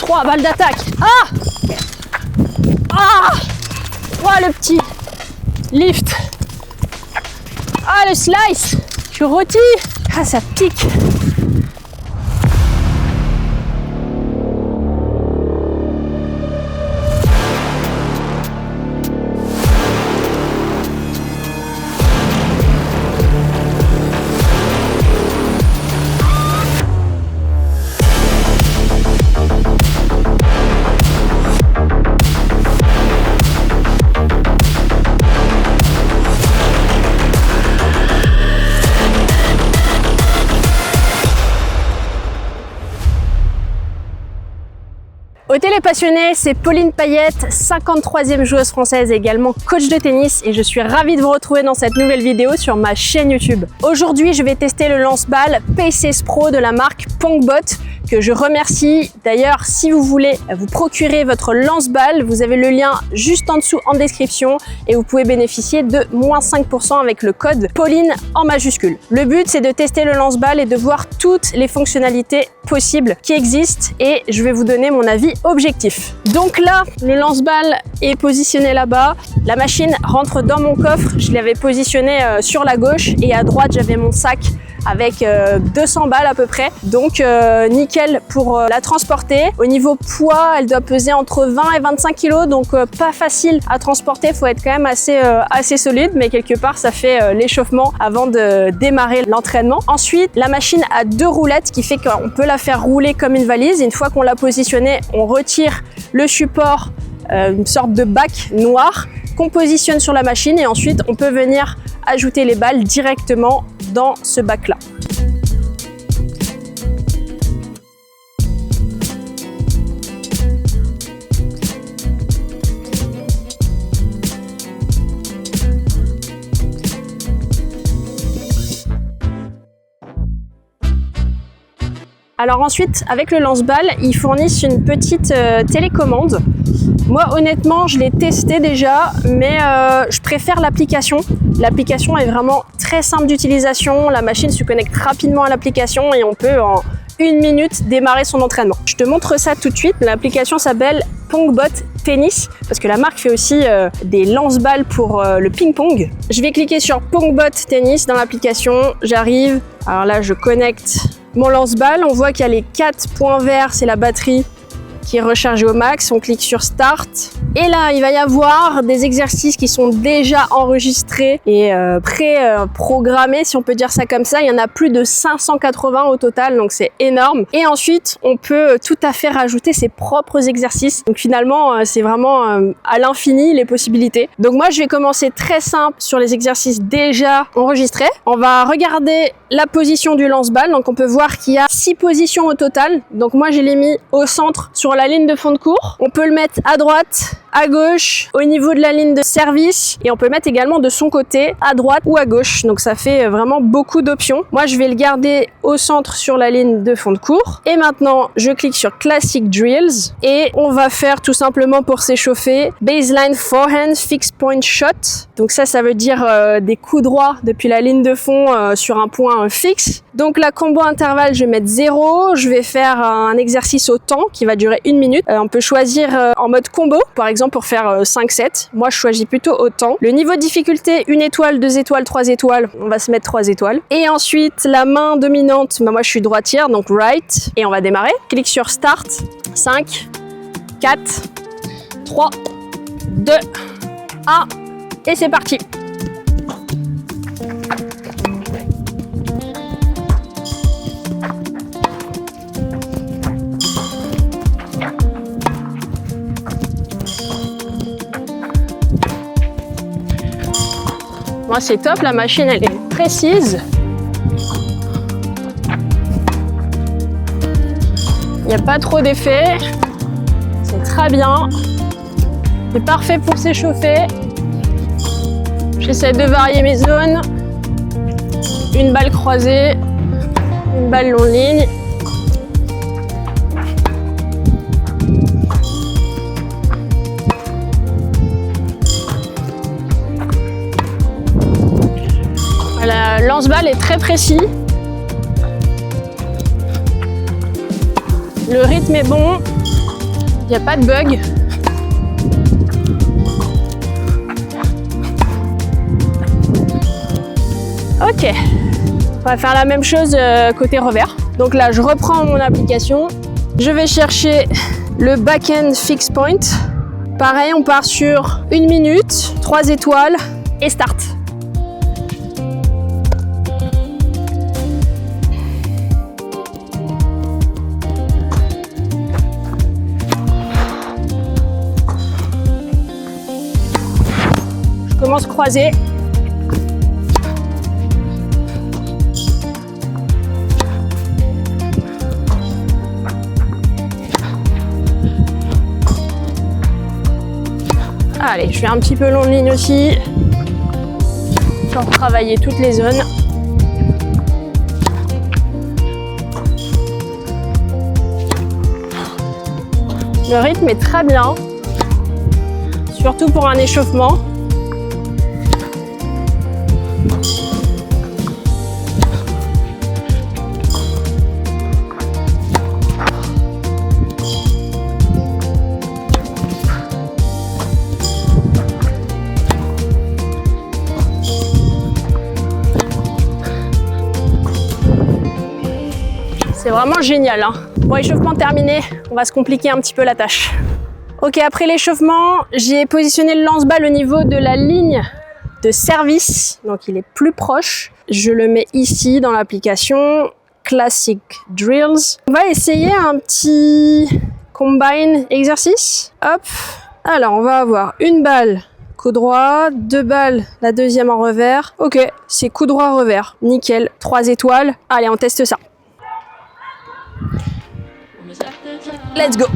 3, balle d'attaque. Ah! Ah! Oh, le petit lift. Ah, le slice. Je rôtis. Ah, ça pique. Au Télépassionné, c'est Pauline Payette, 53e joueuse française et également coach de tennis, et je suis ravie de vous retrouver dans cette nouvelle vidéo sur ma chaîne YouTube. Aujourd'hui, je vais tester le lance-balle Paces Pro de la marque Pongbot, que je remercie. D'ailleurs, si vous voulez vous procurer votre lance-balle, vous avez le lien juste en dessous en description et vous pouvez bénéficier de moins 5% avec le code Pauline en majuscule. Le but, c'est de tester le lance-balle et de voir toutes les fonctionnalités possibles qui existent, et je vais vous donner mon avis objectif. Donc là, le lance-balle est positionné là-bas. La machine rentre dans mon coffre. Je l'avais positionné sur la gauche et à droite, j'avais mon sac avec 200 balles à peu près. Donc nickel pour la transporter. Au niveau poids, elle doit peser entre 20 et 25 kg, donc pas facile à transporter. Il faut être quand même assez solide, mais quelque part ça fait l'échauffement avant de démarrer l'entraînement. Ensuite, la machine a 2 roulettes, ce qui fait qu'on peut la faire rouler comme une valise. Une fois qu'on l'a positionnée, on retire le support, une sorte de bac noir qu'on positionne sur la machine, et ensuite on peut venir ajouter les balles directement dans ce bac là. Alors ensuite, avec le lance-balle, ils fournissent une petite télécommande. Moi, honnêtement, je l'ai testé déjà, mais je préfère l'application. L'application est vraiment très simple d'utilisation. La machine se connecte rapidement à l'application et on peut en 1 minute démarrer son entraînement. Je te montre ça tout de suite. L'application s'appelle Pongbot Tennis, parce que la marque fait aussi des lance-balles pour le ping-pong. Je vais cliquer sur Pongbot Tennis dans l'application. J'arrive. Alors là, je connecte mon lance-balle. On voit qu'il y a les 4 points verts, c'est la batterie qui est rechargée au max. On clique sur Start. Et là, il va y avoir des exercices qui sont déjà enregistrés et pré-programmés, si on peut dire ça comme ça. Il y en a plus de 580 au total, donc c'est énorme. Et ensuite, on peut tout à fait rajouter ses propres exercices. Donc finalement, c'est vraiment à l'infini les possibilités. Donc moi, je vais commencer très simple sur les exercices déjà enregistrés. On va regarder la position du lance-balle. Donc on peut voir qu'il y a 6 positions au total. Donc moi, je l'ai mis au centre sur la ligne de fond de cours. On peut le mettre à droite, à gauche, au niveau de la ligne de service, et on peut le mettre également de son côté, à droite ou à gauche. Donc ça fait vraiment beaucoup d'options. Moi, je vais le garder au centre sur la ligne de fond de cours. Et maintenant, je clique sur Classic Drills et on va faire tout simplement, pour s'échauffer, Baseline Forehand Fixed Point Shot. Donc ça veut dire des coups droits depuis la ligne de fond sur un point fixe. Donc la combo intervalle, je vais mettre 0. Je vais faire un exercice au temps qui va durer 1 minute. On peut choisir en mode combo, par exemple pour faire 5 sets. Moi, je choisis plutôt au temps. Le niveau de difficulté, 1 étoile, 2 étoiles, 3 étoiles. On va se mettre 3 étoiles. Et ensuite, la main dominante, moi je suis droitière, donc right. Et on va démarrer. Clique sur Start. 5, 4, 3, 2, 1. Et c'est parti. Moi, c'est top, la machine, elle est précise. Il n'y a pas trop d'effet. C'est très bien. C'est parfait pour s'échauffer. J'essaie de varier mes zones. Une balle croisée, une balle long ligne. Le lance-balle est très précis. Le rythme est bon. Il n'y a pas de bug. Ok, on va faire la même chose côté revers. Donc là, je reprends mon application. Je vais chercher le back-end fix point. Pareil, on part sur 1 minute, 3 étoiles et start. Je commence croisé. Allez, je fais un petit peu long de ligne aussi pour travailler toutes les zones. Le rythme est très bien, surtout pour un échauffement. C'est vraiment génial, hein. Bon, échauffement terminé, on va se compliquer un petit peu la tâche. Ok, après l'échauffement, j'ai positionné le lance-balle au niveau de la ligne de service, donc il est plus proche. Je le mets ici dans l'application Classic Drills. On va essayer un petit combine exercice. Hop, alors on va avoir une balle coup droit, 2 balles, la deuxième en revers. Ok, c'est coup droit revers, nickel, 3 étoiles. Allez, on teste ça. Let's go.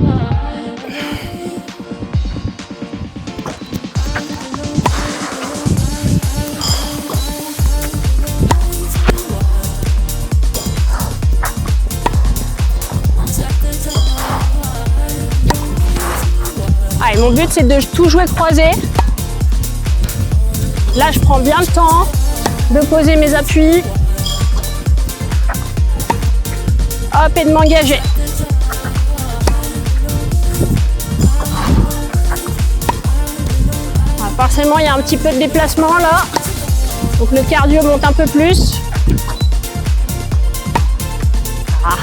Allez, mon but c'est de tout jouer croisé. Là, je prends bien le temps de poser mes appuis. Hop, et de m'engager. Forcément, il y a un petit peu de déplacement là. Donc le cardio monte un peu plus. Ah.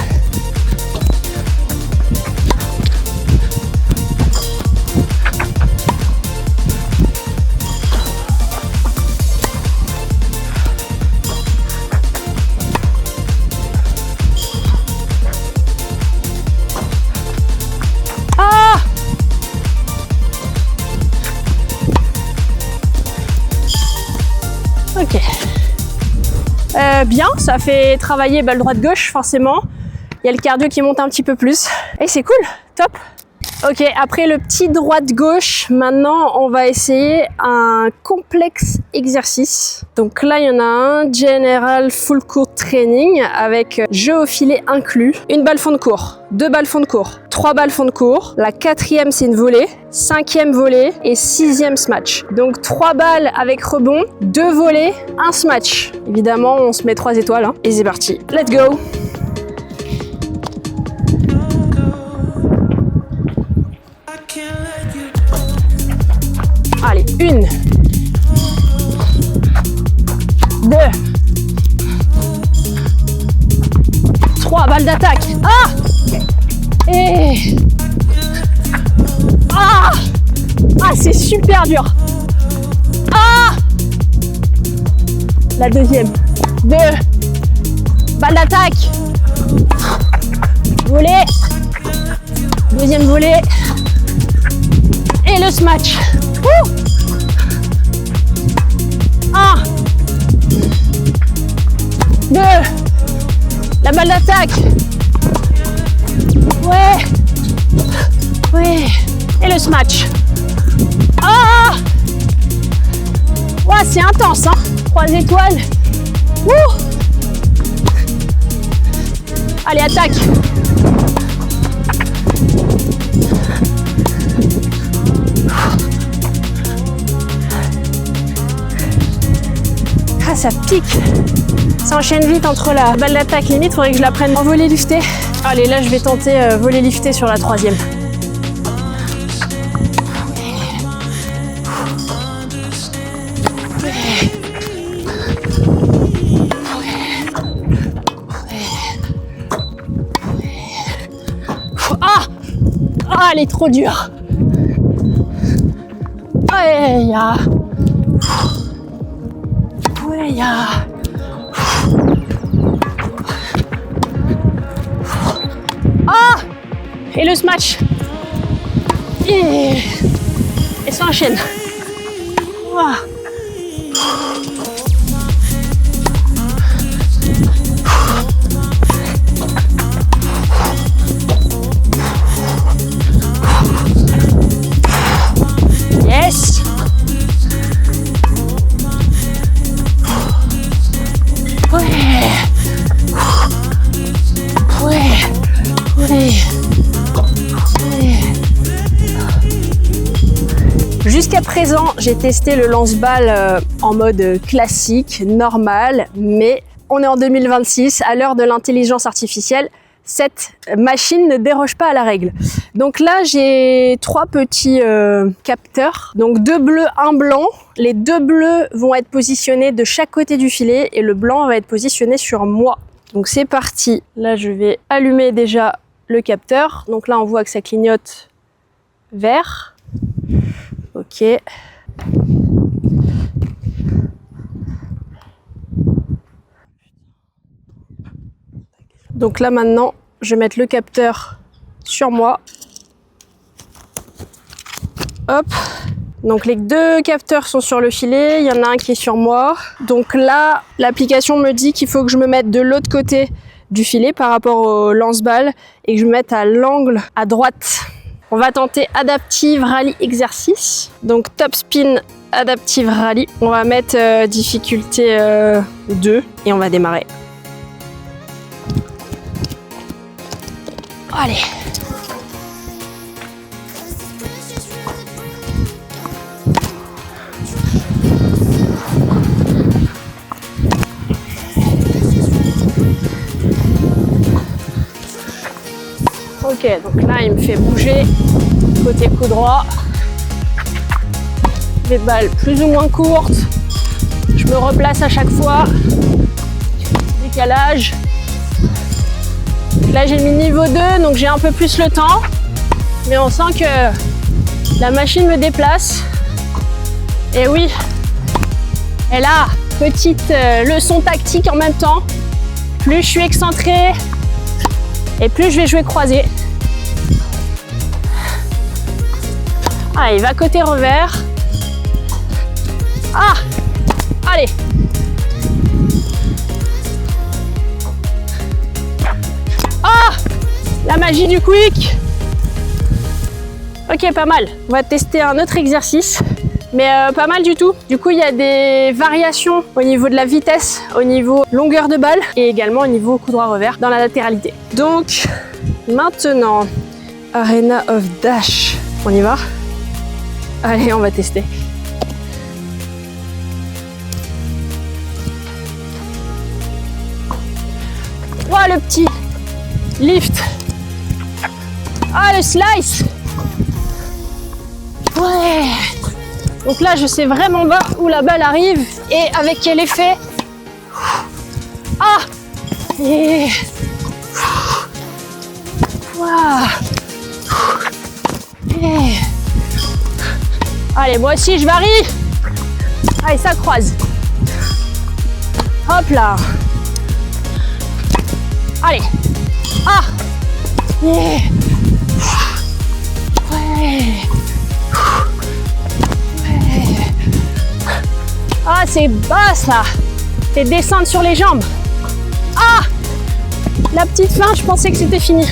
Ok. Bien, ça fait travailler le droite-gauche forcément. Il y a le cardio qui monte un petit peu plus. Et c'est cool, top. Ok, après le petit droite-gauche, maintenant on va essayer un complexe exercice. Donc là, il y en a un, General Full Court Training, avec jeu au filet inclus. 1 balle fond de cours, 2 balles fond de cours, 3 balles fond de cours. La 4e, c'est une volée, 5e volée et 6e smash. Donc 3 balles avec rebond, 2 volées, 1 smash. Évidemment, on se met 3 étoiles, hein. Et c'est parti. Let's go! Allez, 1, 2, 3 balles d'attaque. Ah! Et... Ah! Ah, c'est super dur. Ah! La deuxième. 2 balles d'attaque. Volée. Deuxième volée. Et le smash. 1, 2, la balle d'attaque. Ouais. Ouais. Et le smash. Ah! Ouais, c'est intense, hein. 3 étoiles. Ouh. Allez, attaque. Ah, ça pique. Ça enchaîne vite entre la balle d'attaque. Limite, faudrait que je la prenne en volley lifté. Allez, là, je vais tenter volley lifté sur la 3e. Ah, elle est trop dure. Ouais, ya. Ouais, ya. Ah! Et le smash. Et ça enchaîne. Wow. Yes. Ouais. Ouais. Ouais. Jusqu'à présent, j'ai testé le lance-balles en mode classique, normal, mais on est en 2026, à l'heure de l'intelligence artificielle, cette machine ne déroge pas à la règle. Donc là, j'ai 3 petits capteurs, donc 2 bleus, 1 blanc. Les 2 bleus vont être positionnés de chaque côté du filet et le blanc va être positionné sur moi. Donc c'est parti. Là, je vais allumer déjà le capteur. Donc là, on voit que ça clignote vert. Ok. Donc là maintenant, je vais mettre le capteur sur moi. Hop. Donc les 2 capteurs sont sur le filet, il y en a un qui est sur moi. Donc là, l'application me dit qu'il faut que je me mette de l'autre côté du filet par rapport au lance-balles et que je me mette à l'angle à droite. On va tenter Adaptive Rally Exercice. Donc Top Spin Adaptive Rally. On va mettre difficulté 2 et on va démarrer. Allez. Ok, donc là il me fait bouger côté coup droit. Des balles plus ou moins courtes. Je me replace à chaque fois. Décalage. Là j'ai mis niveau 2, donc j'ai un peu plus le temps. Mais on sent que la machine me déplace. Et oui. Et là, petite leçon tactique en même temps. Plus je suis excentré, et plus je vais jouer croisé. Ah, il va côté revers. Ah, allez. Ah, la magie du quick. Ok, pas mal. On va tester un autre exercice, mais pas mal du tout. Du coup, il y a des variations au niveau de la vitesse, au niveau longueur de balle et également au niveau coup droit revers dans la latéralité. Donc, maintenant, Arena of Dash. On y va? Allez, on va tester. Oh, le petit lift. Ah, le slice. Ouais. Donc là, je sais vraiment pas où la balle arrive et avec quel effet. Ah. Et... Wow. Et... Allez, moi aussi, je varie. Allez, ça croise. Hop là. Allez. Ah. Yeah. Ouais. Ouais. Ah, c'est bas ça. C'est descendre sur les jambes. Ah. La petite fin, je pensais que c'était fini.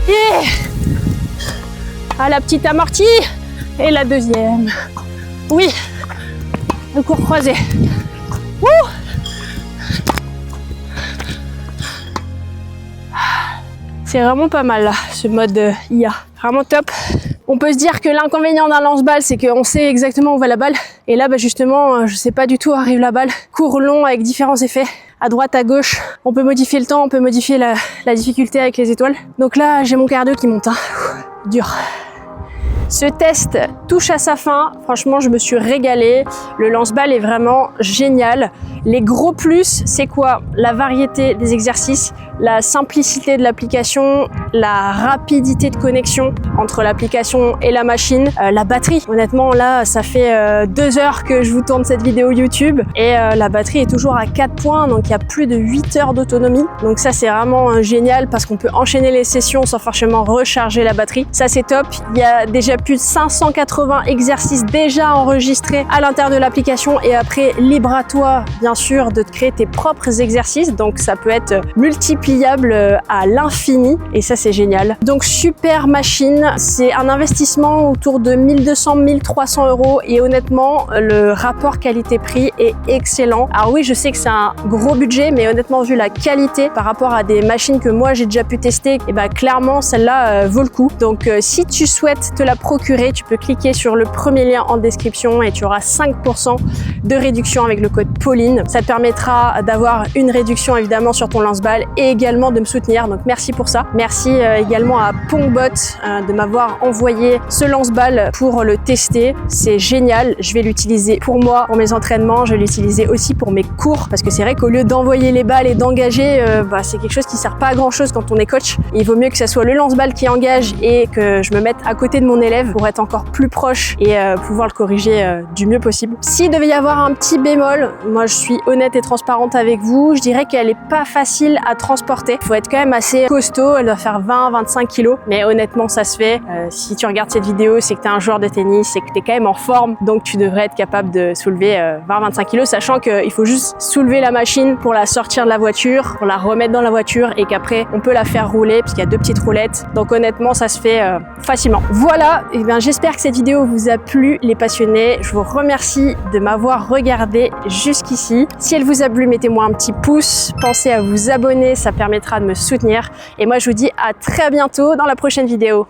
Yeah. Ah, la petite amortie. Et la deuxième. Oui. Le cours croisé. Ouh. C'est vraiment pas mal là, ce mode IA. Vraiment top. On peut se dire que l'inconvénient d'un lance-balle, c'est qu'on sait exactement où va la balle. Et là, bah justement, je sais pas du tout où arrive la balle. Court long avec différents effets. À droite, à gauche. On peut modifier le temps, on peut modifier la difficulté avec les étoiles. Donc là, j'ai mon cardio qui monte. Hein. Dur. Ce test touche à sa fin. Franchement, je me suis régalée. Le lance-balle est vraiment génial. Les gros plus, c'est quoi? La variété des exercices, la simplicité de l'application, la rapidité de connexion entre l'application et la machine, la batterie. Honnêtement, là, ça fait 2 heures que je vous tourne cette vidéo YouTube et la batterie est toujours à 4 points, donc il y a plus de 8 heures d'autonomie. Donc ça, c'est vraiment génial parce qu'on peut enchaîner les sessions sans forcément recharger la batterie. Ça, c'est top. Il y a déjà plus de 580 exercices déjà enregistrés à l'intérieur de l'application et après, libre à toi, bien sûr, de te créer tes propres exercices. Donc ça peut être multipliable à l'infini et ça, c'est génial. Donc super machine, c'est un investissement autour de 1200-1300 € et honnêtement, le rapport qualité-prix est excellent. Alors oui, je sais que c'est un gros budget, mais honnêtement, vu la qualité par rapport à des machines que moi j'ai déjà pu tester, et ben clairement celle-là vaut le coup. Donc si tu souhaites te la procurer, tu peux cliquer sur le premier lien en description et tu auras 5% de réduction avec le code Pauline. Ça te permettra d'avoir une réduction évidemment sur ton lance-balles et également de me soutenir. Donc merci pour ça. Merci également à Pongbot de m'avoir envoyé ce lance-balles pour le tester. C'est génial. Je vais l'utiliser pour moi, pour mes entraînements. Je vais l'utiliser aussi pour mes cours parce que c'est vrai qu'au lieu d'envoyer les balles et d'engager, c'est quelque chose qui sert pas à grand chose quand on est coach. Il vaut mieux que ça soit le lance-balles qui engage et que je me mette à côté de mon élève pour être encore plus proche et pouvoir le corriger du mieux possible. S'il devait y avoir un petit bémol, moi je suis honnête et transparente avec vous, je dirais qu'elle est pas facile à transporter. Il faut être quand même assez costaud, elle doit faire 20-25 kilos, mais honnêtement ça se fait. Si tu regardes cette vidéo, c'est que tu es un joueur de tennis, c'est que tu es quand même en forme, donc tu devrais être capable de soulever 20-25 kilos, sachant qu'il faut juste soulever la machine pour la sortir de la voiture, pour la remettre dans la voiture et qu'après on peut la faire rouler puisqu'il y a 2 petites roulettes. Donc honnêtement ça se fait facilement. Voilà, et bien j'espère que cette vidéo vous a plu les passionnés. Je vous remercie de m'avoir regardé jusqu'ici. Si elle vous a plu, mettez-moi un petit pouce, pensez à vous abonner, ça permettra de me soutenir. Et moi je vous dis à très bientôt dans la prochaine vidéo.